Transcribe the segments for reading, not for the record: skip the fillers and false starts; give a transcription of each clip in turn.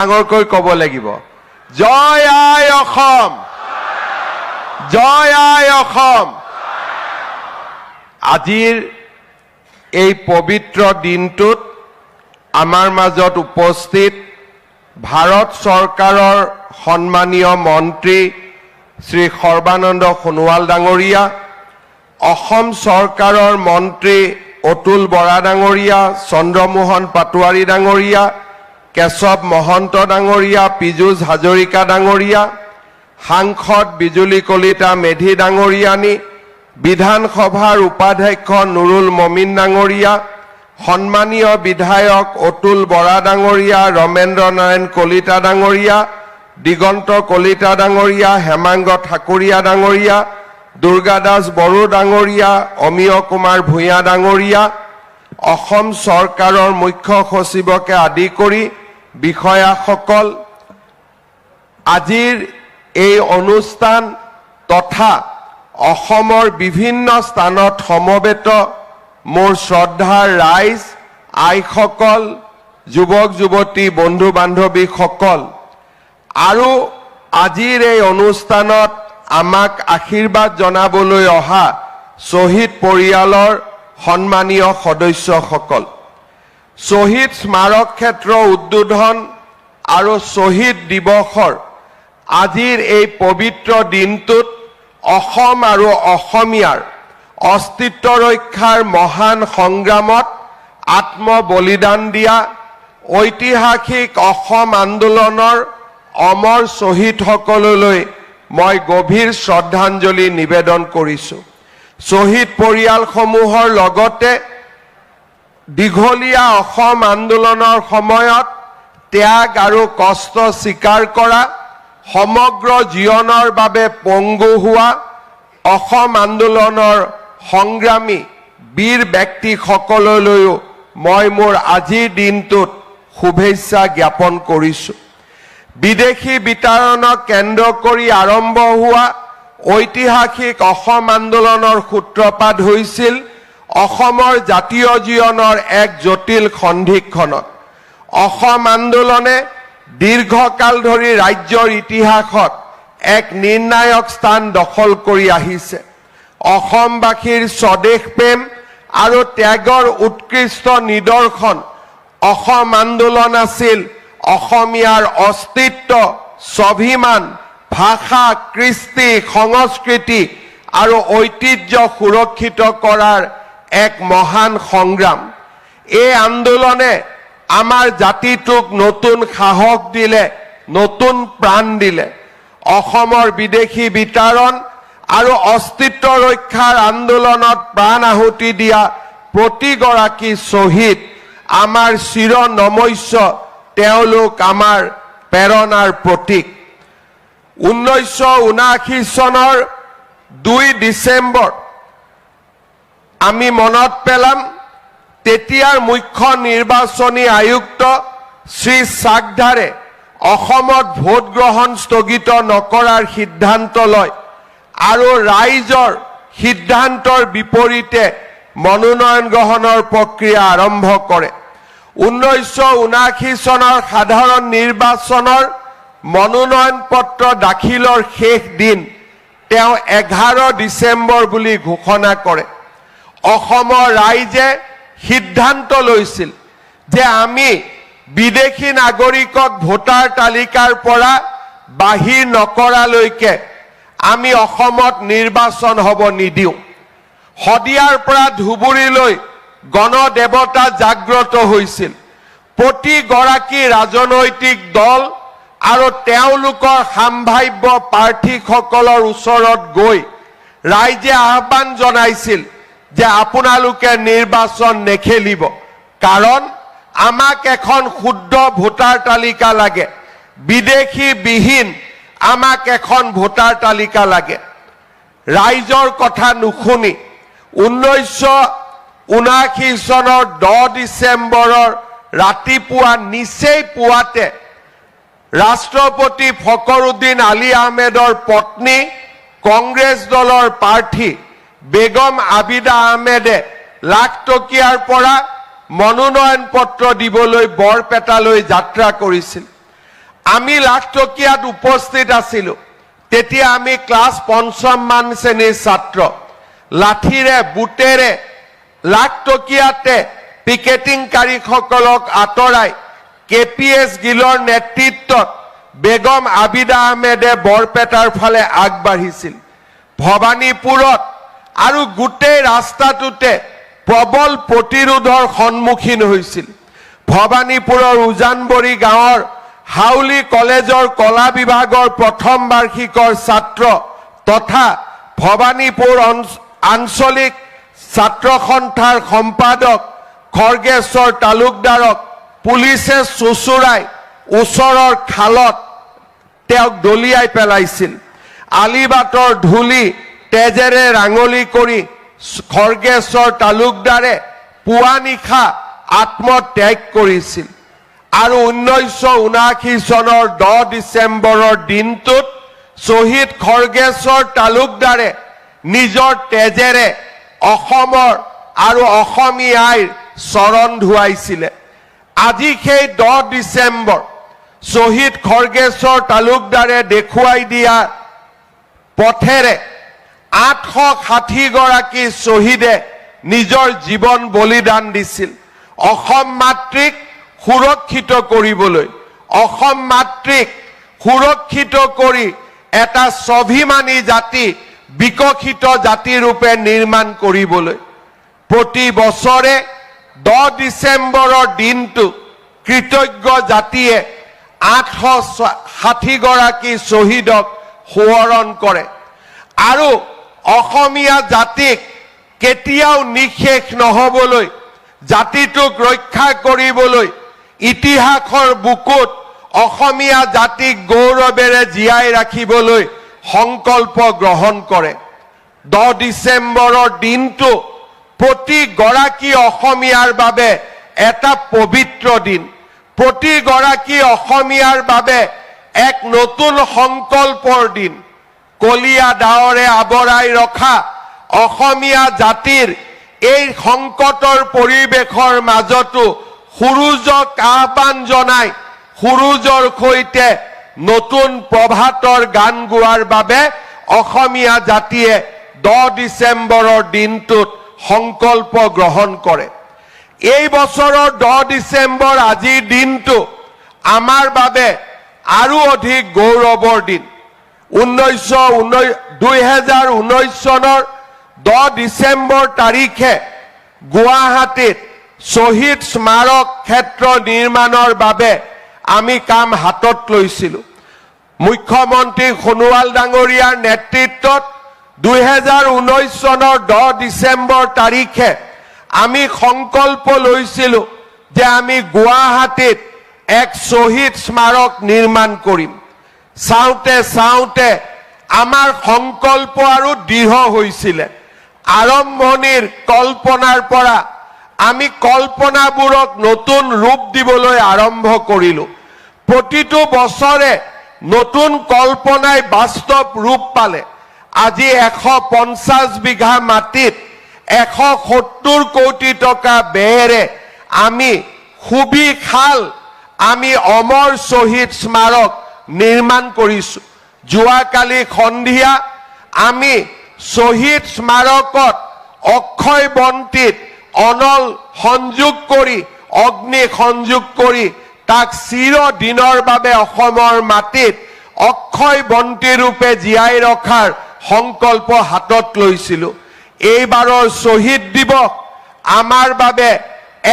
ডাঙৰকৈ ক'ব লাগিব জয় আই অসম জয় আই অসম। আজিৰ এই পবিত্ৰ দিনটোত আমাৰ মাজত উপস্থিত ভাৰত চৰকাৰৰ সন্মানীয় মন্ত্ৰী শ্ৰী সৰ্বানন্দ সোণোৱাল ডাঙৰীয়া, অসম চৰকাৰৰ মন্ত্ৰী অতুল বৰা ডাঙৰীয়া, চন্দ্ৰমোহন পাটোৱাৰী ডাঙৰীয়া, কেশৱ মহন্ত ডাঙৰীয়া, পীযুষ হাজৰিকা ডাঙৰীয়া, সাংসদ বিজুলী কলিতা মেধি ডাঙৰীয়ানী, বিধানসভাৰ উপাধ্যক্ষ নুৰুল মমিন ডাঙৰীয়া, সন্মানীয় বিধায়ক অতুল বৰা ডাঙৰীয়া, ৰমেন্দ্ৰ নাৰায়ণ কলিতা ডাঙৰীয়া, দিগন্ত কলিতা ডাঙৰীয়া, হেমাংগ ঠাকুৰীয়া ডাঙৰীয়া, দুৰ্গা দাস বড়ো ডাঙৰীয়া, অমিয় কুমাৰ ভূঞা ডাঙৰীয়া, অসম চৰকাৰৰ মুখ্য সচিবকে আদি কৰি বিষয়াসকল, আজিৰ এই অনুষ্ঠান তথা অসমৰ বিভিন্ন স্থানত সমবেত মোৰ শ্ৰদ্ধাৰ ৰাইজ, আইসকল, যুৱক যুৱতী, বন্ধু বান্ধৱীসকল, আৰু আজিৰ এই অনুষ্ঠানত আমাক আশীৰ্বাদ জনাবলৈ অহা শ্বহীদ পৰিয়ালৰ সন্মানীয় সদস্যসকল, শ্বহীদ স্মাৰক ক্ষেত্ৰ উদ্বোধন আৰু শ্বহীদ দিৱসৰ আজিৰ এই পবিত্ৰ দিনটোত অসম আৰু অসমীয়াৰ অস্তিত্ব ৰক্ষাৰ মহান সংগ্ৰামত আত্মবলিদান দিয়া ঐতিহাসিক অসম আন্দোলনৰ অমৰ শ্বহীদসকললৈ মই গভীৰ শ্ৰদ্ধাঞ্জলি নিবেদন কৰিছোঁ। শ্বহীদ পৰিয়ালসমূহৰ লগতে দীঘলীয়া অসম আন্দোলনৰ সময়ত ত্যাগ আৰু কষ্ট স্বীকাৰ কৰা, সমগ্ৰ জীৱনৰ বাবে পংগু হোৱা অসম আন্দোলনৰ সংগ্ৰামী বীৰ ব্যক্তিসকললৈও মই মোৰ আজিৰ দিনটোত শুভেচ্ছা জ্ঞাপন কৰিছোঁ। বিদেশী বিতাৰণক কেন্দ্ৰ কৰি আৰম্ভ হোৱা ঐতিহাসিক অসম আন্দোলনৰ সূত্ৰপাত হৈছিল অসমৰ জাতীয় জীৱনৰ এক জটিল সন্ধিক্ষণত। অসম আন্দোলনে দীৰ্ঘকাল ধৰি ৰাজ্যৰ ইতিহাসত এক নিৰ্ণায়ক স্থান দখল কৰি আহিছে। অসমবাসীৰ স্বদেশ প্ৰেম আৰু ত্যাগৰ উৎকৃষ্ট নিদৰ্শন অসম আন্দোলন আছিল অসমীয়াৰ অস্তিত্ব, স্বাভিমান, ভাষা, কৃষ্টি, সংস্কৃতি আৰু ঐতিহ্য সুৰক্ষিত কৰাৰ এক মহান সংগ্ৰাম। এই আন্দোলনে আমাৰ জাতিটোক নতুন সাহস দিলে, নতুন প্ৰাণ দিলে। অসমৰ বিদেশী বিতাৰণ আৰু অস্তিত্ব ৰক্ষাৰ আন্দোলনত প্ৰাণ আহুতি দিয়া প্ৰতিগৰাকী শ্বহীদ আমাৰ চিৰ নমস্য, তেওঁলোক আমাৰ প্ৰেৰণাৰ প্ৰতীক। 1979 চনৰ 2 ডিচেম্বৰ আমি মনত পেলাম তেতিয়াৰ মুখ্য নিৰ্বাচনী আয়ুক্ত শ্ৰী চাকধাৰে অসমত ভোট গ্ৰহণ স্থগিত নকৰাৰ সিদ্ধান্ত লয় আৰু ৰাইজৰ সিদ্ধান্তৰ বিপৰীতে মনোনয়ন গ্ৰহণৰ প্ৰক্ৰিয়া আৰম্ভ কৰে। 1979 চনৰ সাধাৰণ নিৰ্বাচনৰ মনোনয়ন পত্ৰ দাখিলৰ শেষ দিন তেওঁ 11 ডিচেম্বৰ বুলি ঘোষণা কৰে। অসমৰ ৰাইজে সিদ্ধান্ত লৈছিল যে আমি বিদেশী নাগৰিকক ভোটাৰ তালিকাৰ পৰা বাহিৰ নকৰালৈকে আমি অসমত নিৰ্বাচন হ'ব নিদিওঁ। শদিয়াৰ পৰা ধুবুৰীলৈ গণদেৱতা জাগ্ৰত হৈছিল। প্ৰতিগৰাকী ৰাজনৈতিক দল আৰু তেওঁলোকৰ সাম্ভাব্য প্ৰাৰ্থীসকলৰ ওচৰত গৈ ৰাইজে আহ্বান জনাইছিল যে আপোনালোকে নিৰ্বাচন নেখেলিব, কাৰণ আমাক এখন শুদ্ধ ভোটাৰ তালিকা লাগে, বিদেশী বিহীন আমাক এখন ভোটাৰ তালিকা লাগে। ৰাইজৰ কথা নুশুনি 1979 চনৰ 10 ডিচেম্বৰৰ ৰাতিপুৱা নিচেই পুৱাতে ৰাষ্ট্ৰপতি ফখৰুদ্দিন আলী আহমেদৰ পত্নী, কংগ্ৰেছ দলৰ প্ৰাৰ্থী বেগম আবিদা আহমেদে লাখটকীয়াৰ পৰা মনোনয়ন পত্ৰ দিবলৈ বৰপেটালৈ যাত্ৰা কৰিছিল। আমি লাখটকীয়াত উপস্থিত আছিলোঁ। তেতিয়া আমি ক্লাছ ৫ম মান শ্ৰেণীৰ ছাত্ৰ। লাঠিৰে বুটেৰে লাখটকীয়াতে পিকেটিংকাৰীসকলক আঁতৰাই KPS গিলৰ নেতৃত্বত বেগম আবিদা আহমেদে বৰপেটাৰ ফালে আগবাঢ়িছিল। ভবানীপুৰত আৰু গোটেই ৰাস্তাটোতে প্ৰবল প্ৰতিৰোধৰ সন্মুখীন হৈছিল। ভবানীপুৰৰ উজানবৰী গাঁৱৰ হাউলি কলেজৰ কলা বিভাগৰ প্ৰথম বাৰ্ষিকৰ ছাত্ৰ তথা ভবানীপুৰ আঞ্চলিক ছাত্ৰ সন্থাৰ সম্পাদক খৰ্গেশ্বৰ তালুকদাৰক পুলিচে চুচুৰাই ওচৰৰ খালত তেওঁক দলিয়াই পেলাইছিল। আলিবাটৰ ধূলি তেজেৰে ৰাঙলি কৰি খৰ্গেশ্বৰ তালুকদাৰে পুৱা নিশা আত্মত্যাগ কৰিছিল। আৰু 1979 চনৰ 10 ডিচেম্বৰৰ দিনটোত শ্বহীদ খৰ্গেশ্বৰ তালুকদাৰে নিজৰ তেজেৰে অসমৰ আৰু অসমীয়াৰ চৰণ ধুৱাইছিলে। আজি সেই 10 ডিচেম্বৰ শ্বহীদ খৰ্গেশ্বৰ তালুকদাৰে দেখুৱাই দিয়া পথেৰে 860 গৰাকী শ্বহীদে নিজৰ জীৱন বলিদান দিছিল অসম মাতৃক সুৰক্ষিত কৰিবলৈ, অসম মাতৃক সুৰক্ষিত কৰি এটা স্বাভিমানী জাতি বিকশিত জাতিৰূপে নিৰ্মাণ কৰিবলৈ। প্ৰতি বছৰে 10 ডিচেম্বৰৰ দিনটো কৃতজ্ঞ জাতিয়ে 860 গৰাকী শ্বহীদক সোঁৱৰণ কৰে আৰু অসমীয়া জাতিক কেতিয়াও নিঃশেষ নহবলৈ, জাতিটোক ৰক্ষা কৰিবলৈ ইতিহাসৰ বুকুত অসমীয়া জাতিক গৌৰৱেৰে জীয়াই ৰাখিবলৈ সংকল্প গ্ৰহণ কৰে। 10 ডিচেম্বৰৰ দিনটো প্ৰতিগৰাকী অসমীয়াৰ বাবে এটা পবিত্ৰ দিন, প্ৰতিগৰাকী অসমীয়াৰ বাবে এক নতুন সংকল্পৰ দিন। কলীয়া ডাৱৰে আৱৰাই ৰখা অসমীয়া জাতিৰ এই সংকটৰ পৰিৱেশৰ মাজতো সূৰুজক আহ্বান জনাই সূৰুজৰ সৈতে নতুন প্ৰভাতৰ গান গোৱাৰ বাবে অসমীয়া জাতিয়ে 10 ডিচেম্বৰৰ দিনটোত সংকল্প গ্ৰহণ কৰে। এই বছৰৰ 10 ডিচেম্বৰ আজিৰ দিনটো আমাৰ বাবে আৰু অধিক গৌৰৱৰ দিন। 2019 চনৰ 10 ডিচেম্বৰ তাৰিখে গুৱাহাটীত শ্বহীদ স্মাৰক ক্ষেত্ৰ নিৰ্মাণৰ বাবে আমি কাম হাতত লৈছিলোঁ। মুখ্যমন্ত্ৰী সোণোৱাল ডাঙৰীয়াৰ নেতৃত্বত 2019 চনৰ 10 ডিচেম্বৰ তাৰিখে আমি সংকল্প লৈছিলোঁ যে আমি গুৱাহাটীত এক শ্বহীদ স্মাৰক নিৰ্মাণ কৰিম। চাওঁতে চাওঁতে আমাৰ সংকল্প আৰু দৃঢ় হৈছিলে। আৰম্ভণিৰ কল্পনাৰ পৰা আমি কল্পনাবোৰক নতুন ৰূপ দিবলৈ আৰম্ভ কৰিলোঁ। প্ৰতিটো বছৰে নতুন কল্পনাই বাস্তৱ ৰূপ পালে। আজি 150 বিঘা মাটিত 170 কোটি টকা ব্যয়েৰে আমি সুবি খাল, আমি অমৰ শ্বহীদ স্মাৰক নিৰ্মাণ কৰিছোঁ। যোৱাকালি সন্ধিয়া আমি শ্বহীদ স্মাৰকত অক্ষয় বন্তিত অনল সংযোগ কৰি, অগ্নি সংযোগ কৰি তাক চিৰদিনৰ বাবে অসমৰ মাটিত অক্ষয় বন্তি ৰূপে জীয়াই ৰখাৰ সংকল্প হাতত লৈছিলোঁ। এইবাৰৰ শ্বহীদ দিৱস আমাৰ বাবে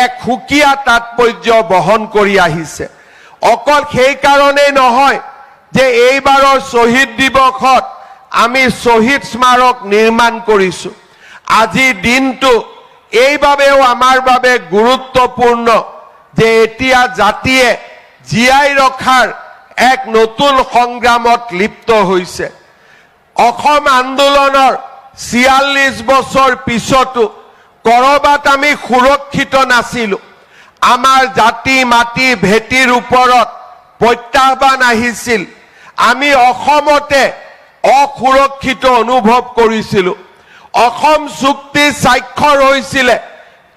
এক সুকীয়া তাৎপৰ্য বহন কৰি আহিছে। অকল সেই কাৰণেই নহয় যে এইবাৰৰ শ্বহীদ দিৱসত আমি শ্বহীদ স্মাৰক নিৰ্মাণ কৰিছোঁ। আজিৰ দিনটো এইবাবেও আমাৰ বাবে গুৰুত্বপূৰ্ণ যে এতিয়া জাতিয়ে জীয়াই ৰখাৰ এক নতুন সংগ্ৰামত লিপ্ত হৈছে। অসম আন্দোলনৰ 46 বছৰ পিছতো কৰবাত আমি সুৰক্ষিত নাছিলোঁ। আমাৰ জাতি মাটি ভেটিৰ ওপৰত প্ৰত্যাহ্বান আহিছিল। আমি অসমতে অসুৰক্ষিত অনুভৱ কৰিছিলোঁ। অসম চুক্তি স্বাক্ষৰ হৈছিলে,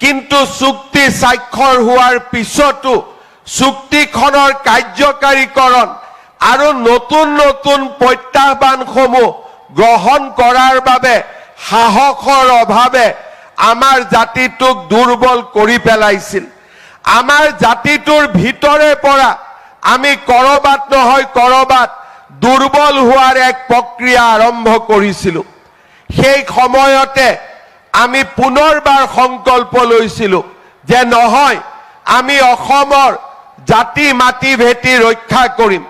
কিন্তু চুক্তি স্বাক্ষৰ হোৱাৰ পিছতো চুক্তিখনৰ কাৰ্যকাৰীকৰণ আৰু নতুন নতুন প্ৰত্যাহ্বানসমূহ গ্ৰহণ কৰাৰ বাবে সাহসৰ অভাৱে আমাৰ জাতিটোক দুৰ্বল কৰি পেলাইছিল। আমাৰ জাতিটোৰ ভিতৰে পৰা আমি কৰবাত নহয় কৰবাত দুৰ্বল হোৱাৰ এক প্ৰক্ৰিয়া আৰম্ভ কৰিছিলোঁ। সেই সময়তে আমি পুনৰবাৰ সংকল্প লৈছিলোঁ যে নহয়, আমি অসমৰ জাতি মাটি ভেটি ৰক্ষা কৰিম।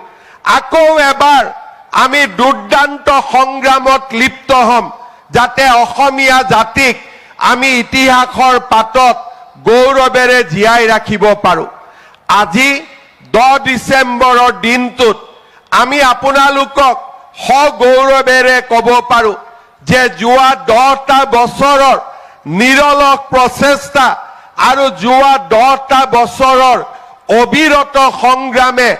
আকৌ এবাৰ আমি দুৰ্দান্ত সংগ্ৰামত লিপ্ত হ'ম, যাতে অসমীয়া জাতিক আমি ইতিহাসৰ পাতত গৌৰৱেৰে জীয়াই ৰাখিব পাৰোঁ। আজি 10 ডিচেম্বৰৰ দিনটোত আমি আপোনালোকক সগৌৰৱেৰে ক'ব পাৰোঁ যে যোৱা 10টা বছৰৰ নিৰলস প্ৰচেষ্টা আৰু যোৱা 10টা বছৰৰ অবিৰত সংগ্ৰামে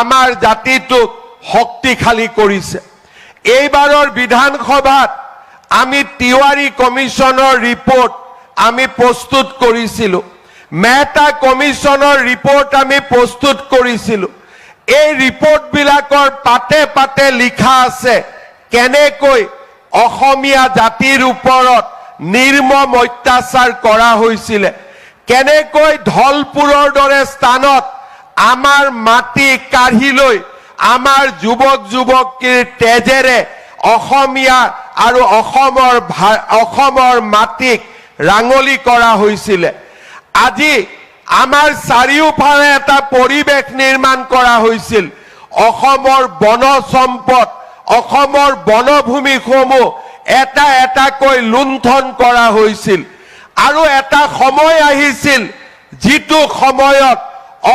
আমাৰ জাতিটোক শক্তিশালী কৰিছে। এইবাৰৰ বিধানসভাত আমি তিৱাৰী কমিশ্যনৰ ৰিপৰ্ট আমি প্ৰস্তুত কৰিছিলোঁ, মেহতা কমিশ্যনৰ ৰিপৰ্ট আমি প্ৰস্তুত কৰিছিলোঁ। এই ৰিপৰ্টবিলাকৰ পাতে পাতে লিখা আছে কেনেকৈ অসমীয়া জাতিৰ ওপৰত নিৰ্মম অত্যাচাৰ কৰা হৈছিলে, কেনেকৈ ধলপুৰৰ দৰে স্থানত আমাৰ মাটি কাঢ়ি লৈ আমাৰ যুৱক যুৱতীৰ তেজেৰে অসমীয়া আৰু অসমৰ মাটিক ৰাঙলী কৰা হৈছিলে। আজি আমাৰ চাৰিওফালে এটা পৰিৱেশ নিৰ্মাণ কৰা হৈছিল। অসমৰ বন সম্পদ, অসমৰ বনভূমিসমূহ এটা এটাকৈ লুণ্ঠন কৰা হৈছিল। আৰু এটা সময় আহিছিল যিটো সময়ত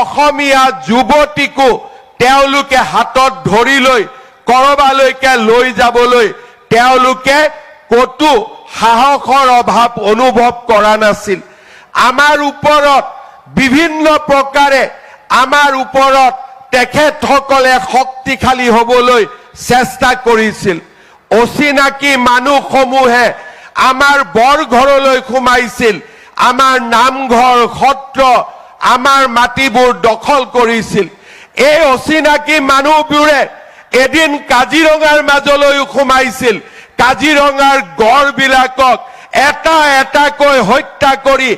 অসমীয়া যুৱতীকো তেওঁলোকে হাতত ধৰি লৈ কৰবালৈকে লৈ যাবলৈ তেওঁলোকে কতো সাহসৰ অভাৱ অনুভৱ কৰা নাছিল। আমাৰ ওপৰত বিভিন্ন প্ৰকাৰে আমাৰ ওপৰত তেখেতসকলে শক্তিশালী হ'বলৈ চেষ্টা কৰিছিল। অচিনাকি মানুহসমূহে আমাৰ বৰঘৰলৈ সোমাইছিল, আমাৰ নামঘৰ সত্ৰ আমাৰ মাটিবোৰ দখল কৰিছিল। এই অচিনাকি মানুহবোৰে এদিন কাজিৰঙাৰ মাজলৈ সোমাইছিল, কাজিৰঙাৰ গড়বিলাকক এটা এটাকৈ হত্যা কৰি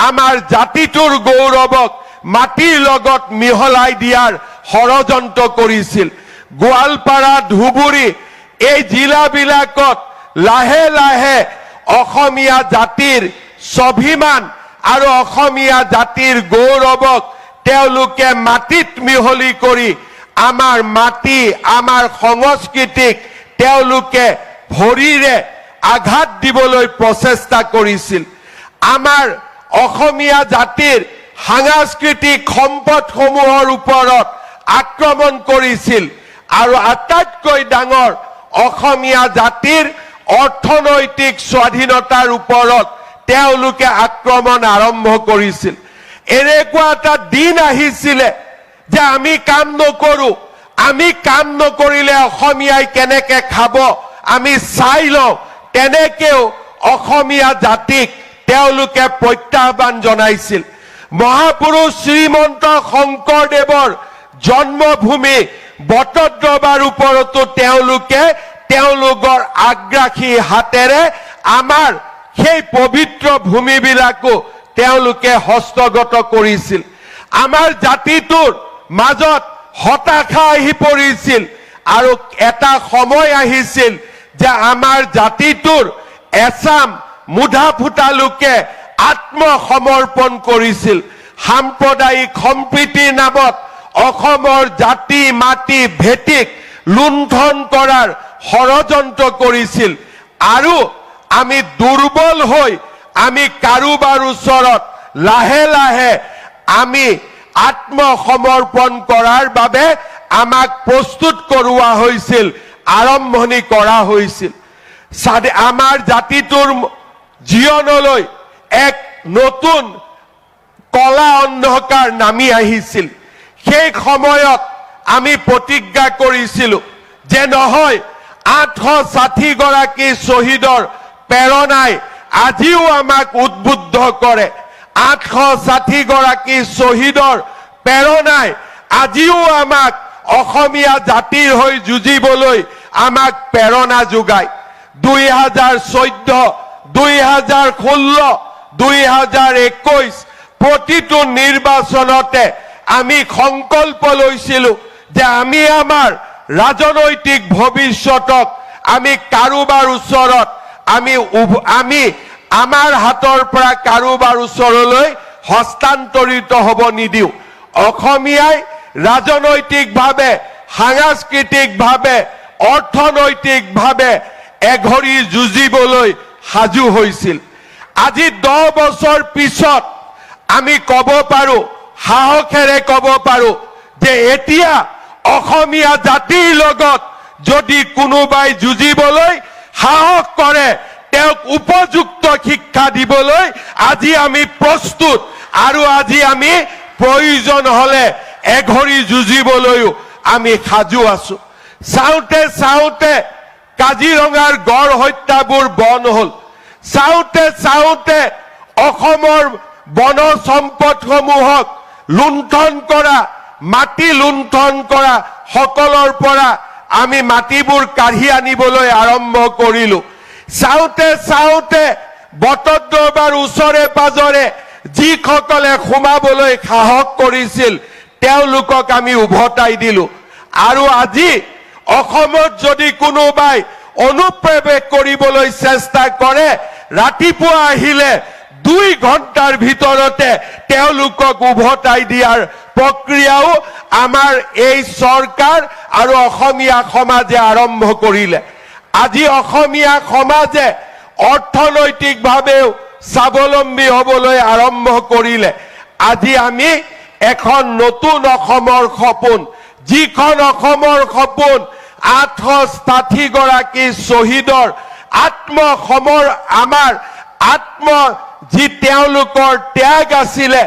আমাৰ জাতিটোৰ গৌৰৱক মাটিৰ লগত মিহলাই দিয়াৰ ষড়যন্ত্ৰ কৰিছিল। গোৱালপাৰা, ধুবুৰী এই জিলাবিলাকত লাহে লাহে অসমীয়া জাতিৰ স্বাভিমান আৰু অসমীয়া জাতিৰ গৌৰৱক তেওঁলোকে মাটিত মিহলি কৰি আমাৰ মাটি আমাৰ সংস্কৃতিক তেওঁলোকে ভৰিৰে আঘাত দিবলৈ প্ৰচেষ্টা কৰিছিল। আমাৰ অসমীয়া জাতিৰ সাংস্কৃতিক সম্পদসমূহৰ ওপৰত আক্ৰমণ কৰিছিল আৰু আটাইতকৈ ডাঙৰ অসমীয়া জাতিৰ অৰ্থনৈতিক স্বাধীনতাৰ ওপৰত তেওঁলোকে আক্ৰমণ আৰম্ভ কৰিছিল। এনেকুৱা এটা দিন আহিছিলে যে আমি কাম নকৰোঁ, আমি কাম নকৰিলে অসমীয়াই কেনেকে খাব আমি চাই লওঁ, তেনেকেও অসমীয়া জাতিক তেওঁলোকে প্ৰত্যাহ্বান জনাইছিল। মহাপুৰুষ শ্ৰীমন্ত শংকৰদেৱৰ জন্মভূমি বটদ্ৰৱাৰ ওপৰতো তেওঁলোকে তেওঁলোকৰ আগ্ৰাসী হাতেৰে আমাৰ সেই পবিত্ৰ ভূমিবিলাকো তেওঁলোকে হস্তগত কৰিছিল। আমাৰ জাতিটোৰ মাজত হতাশা আহি পৰিছিল আৰু এটা সময় আহিছিল যে আমাৰ জাতিটোৰ এচাম মুধা ফুটা লোকে আত্মসমৰ্পণ কৰিছিল। সাম্প্ৰদায়িক সম্প্ৰীতিৰ নামত অসমৰ জাতি মাটি ভেটিক লুণ্ঠন কৰাৰ ষড়যন্ত্ৰ কৰিছিল আৰু আমি দুৰ্বল হৈ আমি কাৰোবাৰ ওচৰত লাহে লাহে আমি আত্মসমৰ্পণ কৰাৰ বাবে আমাক প্ৰস্তুত কৰোৱা হৈছিল, আৰম্ভণি কৰা হৈছিল। আমাৰ জাতিটোৰ জীৱনলৈ এক নতুন কলা অন্ধকাৰ নামি আহিছিল। সেই সময়ত আমি প্ৰতিজ্ঞা কৰিছিলোঁ যে নহয়, 860 গৰাকী শ্বহীদৰ প্ৰেৰণাই আজিও আমাক উদ্বুদ্ধ কৰে। 860 গৰাকী শ্বহীদৰ প্ৰেৰণাই আজিও আমাক অসমীয়া জাতিৰ হৈ যুঁজিবলৈ আমাক প্ৰেৰণা যোগায় 2014 2016 2021 প্ৰতিটো নিৰ্বাচনতে আমি সংকল্প লৈছিলো যে আমি আমাৰ ৰাজনৈতিক ভৱিষ্যতক আমি কাৰোবাৰ ওচৰত আমি আমাৰ হাতৰ পৰা কাৰোবাৰ ওচৰলৈ হস্তান্তৰিত হ'ব নিদিও অসমীয়াই ৰাজনৈতিকভাৱে সাংস্কৃতিকভাৱে অৰ্থনৈতিকভাৱে এঘৰি যুঁজিবলৈ সাজু হৈছিল আজি 10 বছৰ পিছত আমি ক'ব পাৰো সাহসেৰে ক'ব পাৰো যে এতিয়া অসমীয়া জাতিৰ লগত যদি কোনোবাই যুঁজিবলৈ সাহস কৰে তেওঁক উপযুক্ত শিক্ষা দিবলৈ আজি আমি প্ৰস্তুত আৰু আজি আমি প্ৰয়োজন হলে এঘৰি যুঁজিবলৈও আমি সাজু আছো চাওঁতে চাওঁতে কাজিৰঙাৰ গড় হত্যাবোৰ বন্ধ হ'ল চাওঁতে চাওঁতে অসমৰ বন সম্পদসমূহক লুণ্ঠন কৰা মাটি লুণ্ঠন কৰা সকলৰ পৰা আমি মাটিবোৰ কাঢ়ি আনিবলৈ আৰম্ভ কৰিলো চাওঁতে চাওঁতে বটদ্ৰৱাৰ ওচৰে পাজৰে যিসকলে সোমাবলৈ সাহস কৰিছিল তেওঁলোকক আমি উভতাই দিলো আৰু আজি অসমত যদি কোনোবাই অনুপ্ৰৱেশ কৰিবলৈ চেষ্টা কৰে ৰাতিপুৱা আহিলে 2 ঘণ্টাৰ ভিতৰতে তেওঁলোকক উভতাই দিয়াৰ প্ৰক্ৰিয়াও আমাৰ এই চৰকাৰ আৰু অসমীয়া সমাজে আৰম্ভ কৰিলে আজি অসমীয়া সমাজে অৰ্থনৈতিকভাৱেও স্বাৱলম্বী হ'বলৈ আৰম্ভ কৰিলে আজি আমি এখন নতুন অসমৰ সপোন যিখন অসমৰ সপোন 860 গৰাকী শ্বহীদৰ আত্মসমৰ আমাৰ যি তেওঁলোকৰ ত্যাগ আছিলে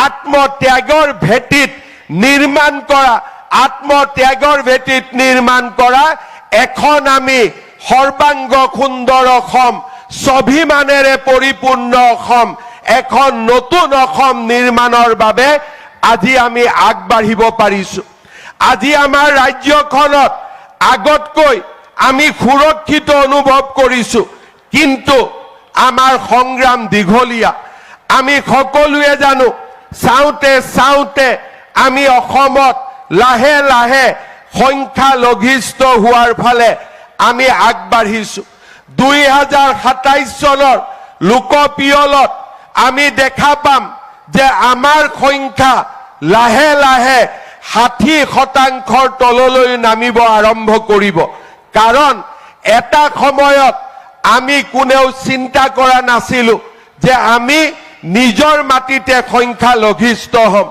আত্মত্যাগৰ ভেটিত নিৰ্মাণ কৰা এখন আমি সৰ্বাংগ সুন্দৰ অসম স্বাভিমানেৰে পৰিপূৰ্ণ অসম এখন নতুন অসম নিৰ্মাণৰ বাবে আজি আমি আগবাঢ়িব পাৰিছো আজি আমাৰ ৰাজ্যখনত আগতকৈ আমি সুৰক্ষিত অনুভৱ কৰিছো কিন্তু আমাৰ সংগ্ৰাম দীঘলীয়া আমি সকলোৱে জানো চাওঁতে চাওঁতে আমি অসমত লাহে লাহে সংখ্যালঘিষ্ঠ হোৱাৰ ফালে আমি আগবাঢ়িছো 2027 চনৰ লোকপিয়লত আমি দেখা পাম যে আমাৰ সংখ্যা লাহে লাহে 60% তললৈ নামিব আৰম্ভ কৰিব কাৰণ এটা সময়ত আমি কোনেও চিন্তা কৰা নাছিলো যে আমি নিজৰ মাটিতে সংখ্যালঘিষ্ঠ হ'ম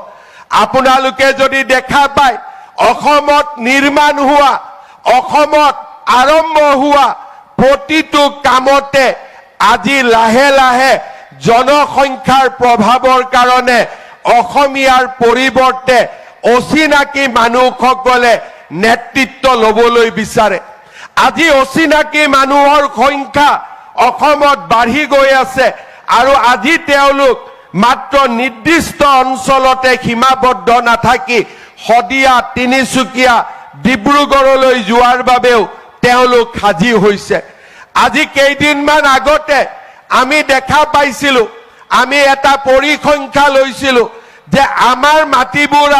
আপোনালোকে যদি দেখা পায় অসমত নিৰ্মাণ হোৱা অসমত আৰম্ভ হোৱা প্ৰতিটো কামতে আজি লাহে লাহে জনসংখ্যাৰ প্ৰভাৱৰ কাৰণে অসমীয়াৰ পৰিৱৰ্তে অচিনাকি মানুহসকলে নেতৃত্ব ল'বলৈ বিচাৰে আজি অচিনাকি মানুহৰ সংখ্যা অসমত বাঢ়ি গৈ আছে আৰু আজি তেওঁলোক মাত্ৰ নিৰ্দিষ্ট অঞ্চলতে সীমাবদ্ধ নাথাকি শদিয়া তিনিচুকীয়া ডিব্ৰুগড়লৈ যোৱাৰ বাবেও তেওঁলোক সাজি হৈছে আজি কেইদিনমান আগতে আমি দেখা পাইছিলো আমি এটা পৰিসংখ্যা লৈছিলো যে আমাৰ মাটিবোৰ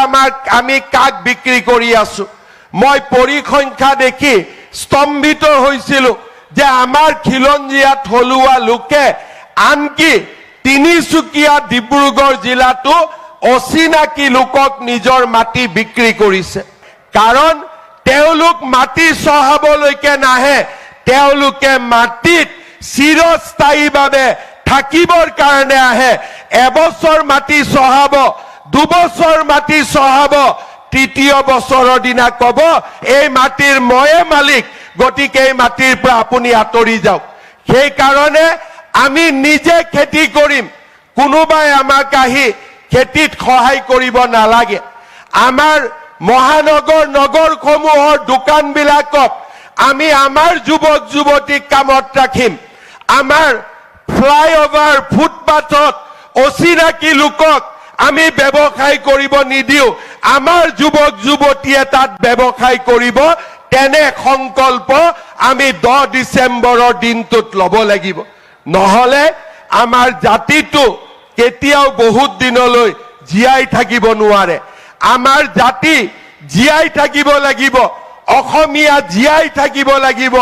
আমি কাক বিক্ৰী কৰি আছো মই পৰিসংখ্যা দেখি স্তম্ভিত হৈছিলো যে আমাৰ খিলঞ্জীয়া থলুৱা লোকে আনকি তিনিচুকীয়া ডিব্ৰুগড় জিলাটো অচিনাকি লোকক নিজৰ মাটি বিক্ৰী কৰিছে কাৰণ তেওঁলোক মাটি চহাবলৈকে নাহে তেওঁলোকে মাটিত চিৰস্থায়ীভাৱে থাকিবৰ কাৰণে আহে এবছৰ মাটি চহাব 2 বছৰ মাটি চহাব তৃতীয় বছৰৰ দিনা ক'ব এই মাটিৰ ময়ে মালিক গতিকে এই মাটিৰ পৰা আপুনি আঁতৰি যাওক সেই কাৰণে আমি নিজে খেতি কৰিম কোনোবাই আমাক আহি খেতিত সহায় কৰিব নালাগে আমাৰ মহানগৰ নগৰসমূহৰ দোকানবিলাকক আমি আমাৰ যুৱক যুৱতীক কামত ৰাখিম আমাৰ ফ্লাইঅভাৰ ফুটপাথত অচিনাকি লোকক আমি ব্যৱসায় কৰিব নিদিও আমাৰ যুৱক যুৱতীয়ে তাত ব্যৱসায় কৰিব তেনে সংকল্প আমি 10 ডিচেম্বৰৰ দিনটোত ল'ব লাগিব নহলে আমাৰ জাতিটো কেতিয়াও বহুত দিনলৈ জীয়াই থাকিব নোৱাৰে আমাৰ জাতি জীয়াই থাকিব লাগিব অসমীয়া জীয়াই থাকিব লাগিব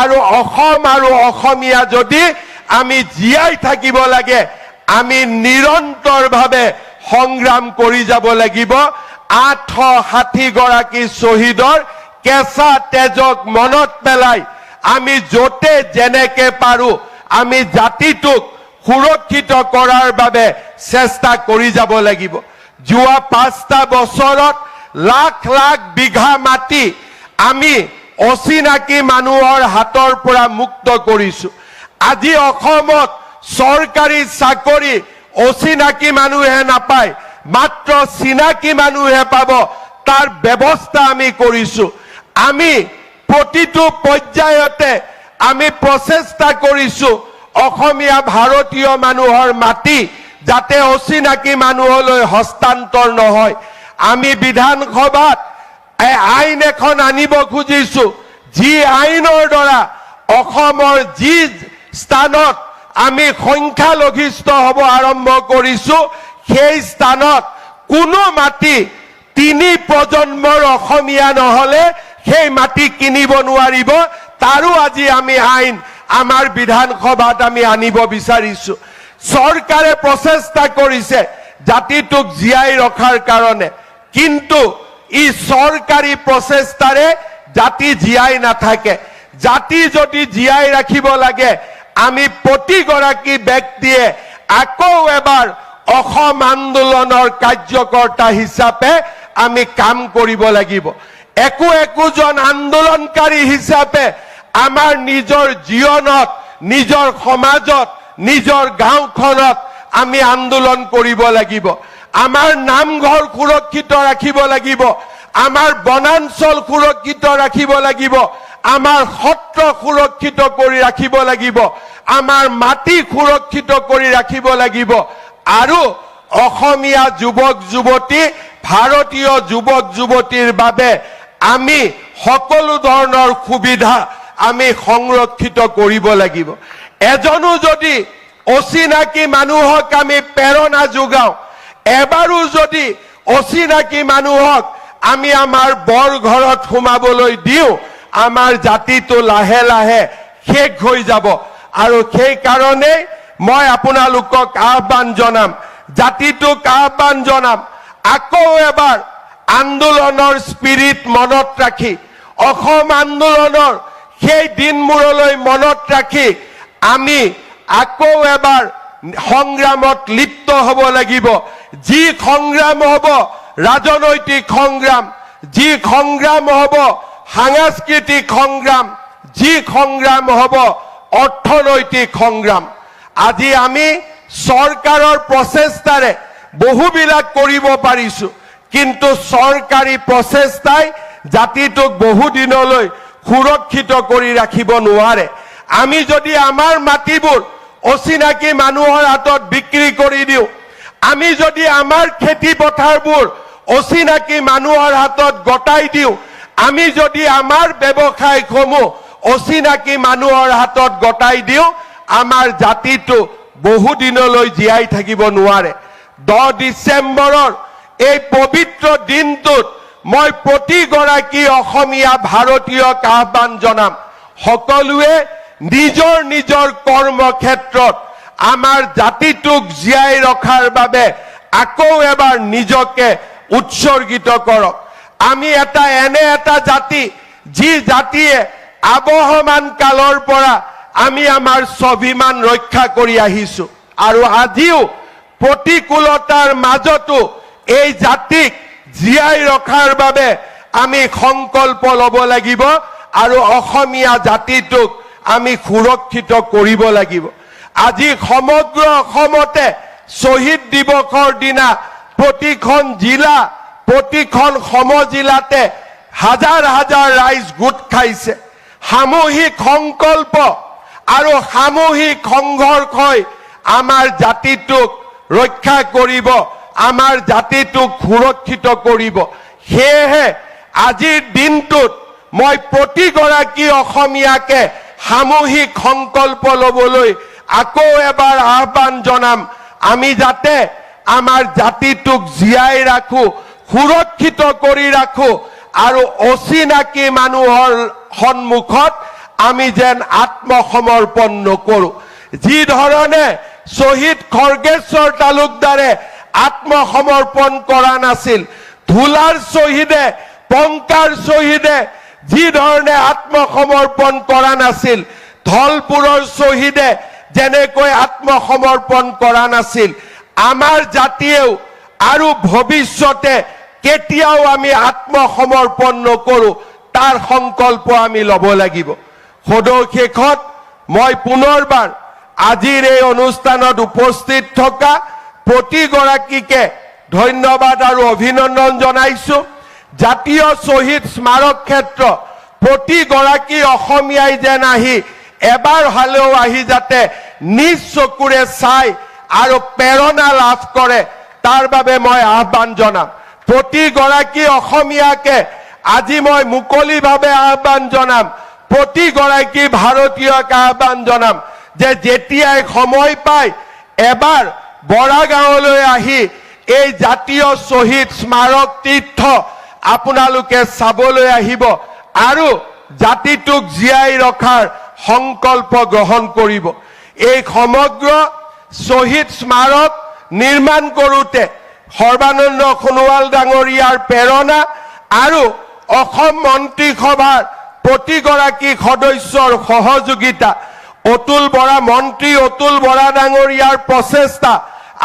আৰু অসম আৰু অসমীয়া যদি আমি জীয়াই থাকিব লাগে আমি নিৰন্তৰভাৱে সংগ্ৰাম কৰি যাব লাগিব 860 গৰাকী শহীদৰ কেঁচা তেজক মনত পেলাই আমি যতে যেনেকে পাৰো আমি জাতিটোক সুৰক্ষিত কৰাৰ বাবে চেষ্টা কৰি যাব লাগিব যোৱা 5টা বছৰত লাখ লাখ বিঘা মাটি আমি অচিনাকি মানুহৰ হাতৰ পৰা মুক্ত কৰিছো আজি অসমত চৰকাৰী চাকৰি অচিনাকি মানুহে নাপায় মাত্ৰ চিনাকি মানুহে পাব তাৰ ব্যৱস্থা আমি কৰিছো আমি প্ৰতিটো পৰ্যায়তে আমি প্ৰচেষ্টা কৰিছো অসমীয়া ভাৰতীয় মানুহৰ মাটি যাতে অচিনাকি মানুহলৈ হস্তান্তৰ নহয় আমি বিধানসভাত আইন এখন আনিব খুজিছো যি আইনৰ দ্বাৰা অসমৰ যি স্থানত আমি সংখ্যালঘিষ্ঠ হ'ব আৰম্ভ কৰিছো সেই স্থানত কোনো মাটি 3 প্ৰজন্মৰ অসমীয়া নহলে সেই মাটি কিনিব নোৱাৰিব তাৰো আজি আমি আইন আমাৰ বিধানসভাত আমি আনিব বিচাৰিছো চৰকাৰে প্ৰচেষ্টা কৰিছে জাতিটোক জীয়াই ৰখাৰ কাৰণে কিন্তু ই চৰকাৰী প্ৰচেষ্টাৰে জাতি জীয়াই নাথাকে জাতি যদি জীয়াই ৰাখিব লাগে আমি প্ৰতিগৰাকী ব্যক্তিয়ে আকৌ এবাৰ অসম আন্দোলনৰ কাৰ্যকৰ্তা হিচাপে আমি কাম কৰিব লাগিব একোজন আন্দোলনকাৰী হিচাপে আমাৰ নিজৰ জীৱনত নিজৰ সমাজত নিজৰ গাঁওখনত আমি আন্দোলন কৰিব লাগিব আমাৰ নামঘৰ সুৰক্ষিত ৰাখিব লাগিব আমাৰ বনাঞ্চল সুৰক্ষিত ৰাখিব লাগিব আমাৰ সত্ৰ সুৰক্ষিত কৰি ৰাখিব লাগিব আমাৰ মাটি সুৰক্ষিত কৰি ৰাখিব লাগিব আৰু অসমীয়া যুৱক যুৱতী ভাৰতীয় যুৱক যুৱতীৰ বাবে আমি সকলো ধৰণৰ সুবিধা আমি সংৰক্ষিত কৰিব লাগিব এজনো যদি অচিনাকি মানুহক আমি প্ৰেৰণা যোগাও এবাৰো যদি অচিনাকি মানুহক আমি আমাৰ বৰ ঘৰত সোমাবলৈ দিও আমাৰ জাতিটো লাহে লাহে শেষ হৈ যাব আৰু সেই কাৰণে মই আপোনালোকক আহ্বান জনাম জাতিটোক আহ্বান জনাম আকৌ এবাৰ আন্দোলনৰ স্পিৰিট মনত ৰাখি অসম আন্দোলনৰ সেই দিনমূৰলৈ মনত ৰাখি আমি আকৌ এবাৰ সংগ্ৰামত লিপ্ত হ'ব লাগিব যি সংগ্ৰাম হ'ব ৰাজনৈতিক সংগ্ৰাম যি সংগ্ৰাম হ'ব সাংস্কৃতিক সংগ্ৰাম যি সংগ্ৰাম হ'ব অৰ্থনৈতিক সংগ্ৰাম আজি আমি চৰকাৰৰ প্ৰচেষ্টাৰে বহুবিলাক কৰিব পাৰিছো কিন্তু চৰকাৰী প্ৰচেষ্টাই জাতিটোক বহু দিনলৈ সুৰক্ষিত কৰি ৰাখিব নোৱাৰে আমি যদি আমাৰ মাটিবোৰ অচিনাকি মানুহৰ হাতত বিক্ৰী কৰি দিও আমি যদি আমাৰ খেতি পথাৰবোৰ অচিনাকি মানুহৰ হাতত গটাই দিও আমি যদি আমাৰ ব্যৱসায়সমূহ অচিনাকি মানুহৰ হাতত গটাই দিও আমাৰ জাতিটো বহু দিনলৈ জীয়াই থাকিব নোৱাৰে 10 ডিচেম্বৰৰ এই পবিত্ৰ দিনটোত মই প্ৰতিগৰাকী অসমীয়া ভাৰতীয়ক আহ্বান জনাম সকলোৱে নিজৰ নিজৰ কৰ্মক্ষেত্ৰত আমাৰ জাতিটোক জীয়াই ৰখাৰ বাবে আকৌ এবাৰ নিজকে উৎসৰ্গিত কৰক আমি এনে এটা জাতি যি জাতিয়ে আবহমান কালৰ পৰা আমি আমাৰ স্বাভিমান ৰক্ষা কৰি আহিছো আৰু আজিও প্ৰতিকূলতাৰ মাজতো এই জাতিক জীয়াই ৰখাৰ বাবে আমি সংকল্প ল'ব লাগিব আৰু অসমীয়া জাতিটোক আমি সুৰক্ষিত কৰিব লাগিব আজি সমগ্ৰ অসমতে শহীদ দিৱসৰ দিনা প্ৰতিখন জিলা প্ৰতিখন সমজিলাতে হাজাৰ হাজাৰ ৰাইজ গোট খাইছে সামূহিক সংকল্প আৰু সামূহিক সংঘৰ্ষই আমাৰ জাতিটোক ৰক্ষা কৰিব আমাৰ জাতিটোক সুৰক্ষিত কৰিব। সেয়েহে আজিৰ দিনটোত মই প্ৰতিগৰাকী অসমীয়াকে সামূহিক সংকল্প ল'বলৈ আকৌ এবাৰ আহ্বান জনাম। আমি যাতে আমাৰ জাতিটোক জীয়াই ৰাখো, সুৰক্ষিত কৰি ৰাখো, আৰু অচিনাকি মানুহৰ সন্মুখত আমি যেন আত্মসমৰ্পণ নকৰো। যি ধৰণে শ্বহীদ খৰ্গেশ্বৰ তালুকদাৰে আত্মসমৰ্পণ কৰা নাছিল, ধুলাৰ শ্বহীদে, পংকাৰ শ্বহীদে যি ধৰণে আত্মসমৰ্পণ কৰা নাছিল, ধলপুৰৰ শ্বহীদে যেনেকৈ আত্মসমৰ্পণ কৰা নাছিল, আমাৰ জাতিয়েও আৰু ভৱিষ্যতে কেতিয়াও আমি আত্মসমৰ্পণ নকৰো, তাৰ সংকল্প আমি ল'ব লাগিব। সদৌ শেষত মই পুনৰবাৰ আজিৰ এই অনুষ্ঠানত উপস্থিত থকা প্ৰতিগৰাকীকে ধন্যবাদ আৰু অভিনন্দন জনাইছো। জাতীয় শ্বহীদ স্মাৰক ক্ষেত্ৰ প্ৰতিগৰাকী অসমীয়াই যেন আহি এবাৰ হলেও আহি যাতে নিজ চকুৰে চাই আৰু প্ৰেৰণা লাভ কৰে, তাৰ বাবে মই আহ্বান জনাম। প্ৰতিগৰাকী অসমীয়াকে আজি মই মুকলিভাৱে আহ্বান জনাম, প্ৰতিগৰাকী ভাৰতীয়ক আহ্বান জনাম যে যেতিয়াই সময় পায় এবাৰ বৰাগাঁৱলৈ আহি এই জাতীয় শ্বহীদ স্মাৰক তীৰ্থ আপোনালোকে চাবলৈ আহিব আৰু জাতিটোক জীয়াই ৰখাৰ সংকল্প গ্ৰহণ কৰিব। এই সমগ্ৰ শ্বহীদ স্মাৰক নিৰ্মাণ কৰোঁতে সৰ্বানন্দ সোণোৱাল ডাঙৰীয়াৰ প্ৰেৰণা আৰু অসম মন্ত্ৰীসভাৰ প্ৰতিগৰাকী সদস্যৰ সহযোগিতা, অতুল বৰা মন্ত্ৰী অতুল বৰা ডাঙৰীয়াৰ প্ৰচেষ্টা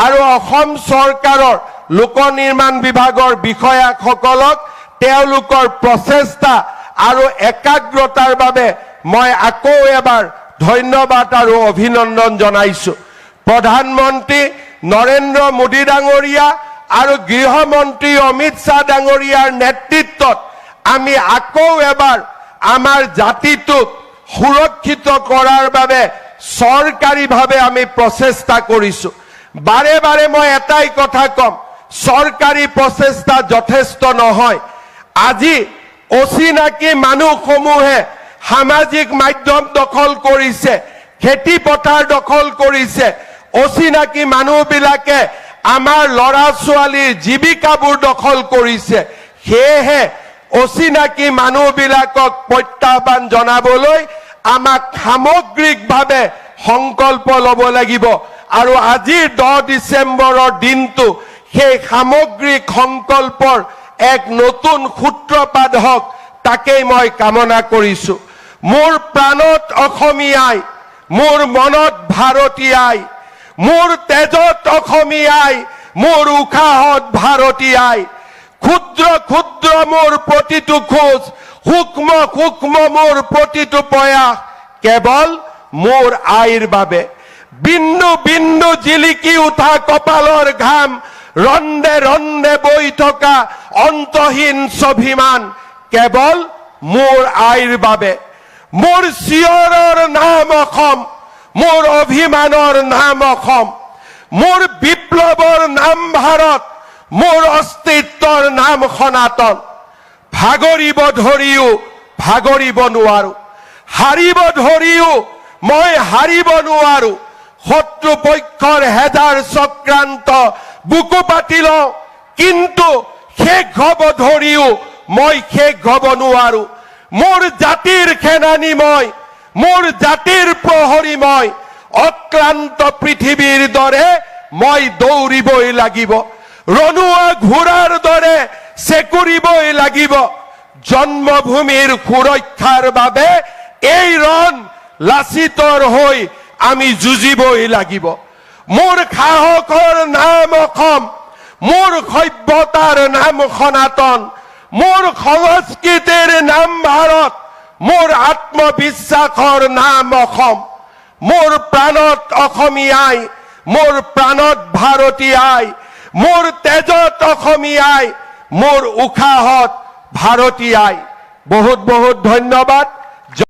আৰু অসম চৰকাৰৰ লোক নিৰ্মাণ বিভাগৰ বিষয়াসকলক তেওঁলোকৰ প্ৰচেষ্টা আৰু একাগ্ৰতাৰ বাবে মই আকৌ এবাৰ ধন্যবাদ আৰু অভিনন্দন জনাইছো। প্ৰধানমন্ত্ৰী নৰেন্দ্ৰ মোদী ডাঙৰীয়া আৰু গৃহমন্ত্ৰী অমিত শ্বাহ ডাঙৰীয়াৰ নেতৃত্বত আমি আকৌ এবাৰ আমাৰ জাতিটোক সুৰক্ষিত কৰাৰ বাবে চৰকাৰীভাৱে আমি প্ৰচেষ্টা কৰিছো। বাৰে বাৰে মই এটাই কথা কম, চৰকাৰী প্ৰচেষ্টা যথেষ্ট নহয়। আজি অচিনাকি মানুহসমূহে সামাজিক মাধ্যম দখল কৰিছে, খেতি পথাৰ দখল কৰিছে, অচিনাকি মানুহবিলাকে আমাৰ ল'ৰা ছোৱালীৰ জীৱিকাবোৰ দখল কৰিছে। সেয়েহে অচিনাকি মানুহবিলাকক প্ৰত্যাহ্বান জনাবলৈ আমাক সামগ্ৰিকভাৱে সংকল্প ল'ব লাগিব আৰু আজিৰ 10 ডিচেম্বৰৰ দিনটো সেই সামগ্ৰিক সংকল্পৰ এক নতুন সূত্ৰপাত হওক, তাকেই মই কামনা কৰিছো। মোৰ প্ৰাণত অসমীয়াই, মোৰ মনত ভাৰতীয়াই, মোৰ তেজত অসমীয়াই, মোৰ উশাহত ভাৰতীয়াই। ক্ষুদ্ৰ ক্ষুদ্ৰ মোৰ প্ৰতিটো খোজ, সূক্ষ্ম সূক্ষ্ম মোৰ প্ৰতিটো প্ৰয়াস কেৱল মোৰ আইৰ বাবে। বিন্দু বিন্দু জিলিকি উঠা কপালৰ ঘাম, ৰন্দে ৰন্দে বৈ থকা অন্তহীন স্বাভিমান কেৱল মোৰ আইৰ বাবে। মোৰ চিঞৰৰ নাম অসম, মোৰ অভিমানৰ নাম অসম, মোৰ বিপ্লৱৰ নাম ভাৰত, মোৰ অস্তিত্বৰ নাম সনাতন। ভাগৰিব ধৰিও ভাগৰিব নোৱাৰো, হাৰিব ধৰিও মই হাৰিব নোৱাৰো। শত্ৰুপক্ষৰ হেজাৰ চক্ৰান্ত বুকু পাতি লওঁ, কিন্তু শেষ হব ধৰিও মই শেষ হব নোৱাৰো। মোৰ জাতিৰ সেনানী মই, মোৰ জাতিৰ প্ৰহৰী মই, অক্লান্ত পৃথিৱীৰ দৰে মই দৌৰিবই লাগিব, ৰণুৱা ঘোঁৰাৰ দৰে চেকুৰিবই লাগিব। জন্মভূমিৰ সুৰক্ষাৰ বাবে এই ৰণ লাচিতৰ হৈ আমি যুঁজিবই লাগিব। মোৰ সাহসৰ নাম অসম, মোৰ সভ্যতাৰ নাম সনাতন, মোৰ সংস্কৃতিৰ নাম ভাৰত, মোৰ আত্মবিশ্বাসৰ নাম অসম। মোৰ প্ৰাণত অসমীয়াই, মোৰ প্ৰাণত ভাৰতীয়াই, মোৰ তেজত অসমীয়াই, মোৰ উশাহত ভাৰতীয়াই। বহুত বহুত ধন্যবাদ।